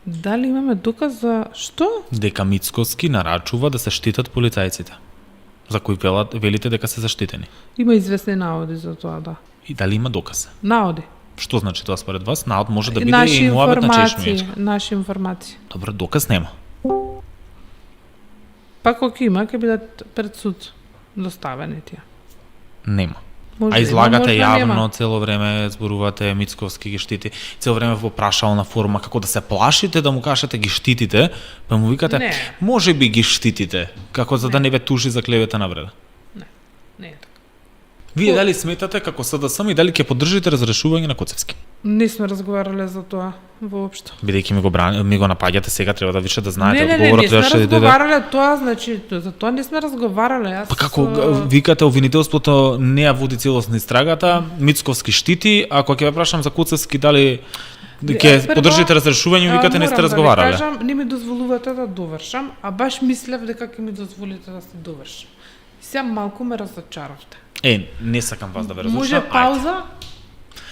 Дали имаме доказ за што? Дека Мицковски нарачува да се штитат полицајците, за кои велите дека се заштитени. Има известни наводи за тоа, да. И дали има доказ? Наводи. Што значи тоа според вас? Навод може да биде и муабет на чешмијачка. Наши информации. Добро, доказ нема. Па кога има, ќе бидат пред суд доставени тие. Нема. Може А излагате може јавно, нема. цело време зборувате Мицковски ги штити, цело време во прашална форма, како да се плашите да му кажете ги штитите, па му викате, Не. може би ги штитите, како за да не ве тужи за клевета на вреда. Не е така. Вие дали сметате како СДСМ и дали ќе поддржите разрешување на Коцевски? Не сме разговарале за тоа воопшто. Бидејќи ми го напаѓате сега, треба да више да знаете Не одговорот сме требаше да дојде. разговарале тоа, значи за тоа не сме разговарале. Јас Па како викате обвинителството не ја води целосно истрагата, Мицковски штити, ако ќе ве прашам за Коцевски дали ќе Прво, поддржите разрешување, викате не сте разговарале. Да ви кажам, не ми дозволувате да довршам, а баш мислев дека ќе ми дозволите да се довршам. Сега малку ме разочаравте. Не сакам вас да ве разлучам. Може пауза?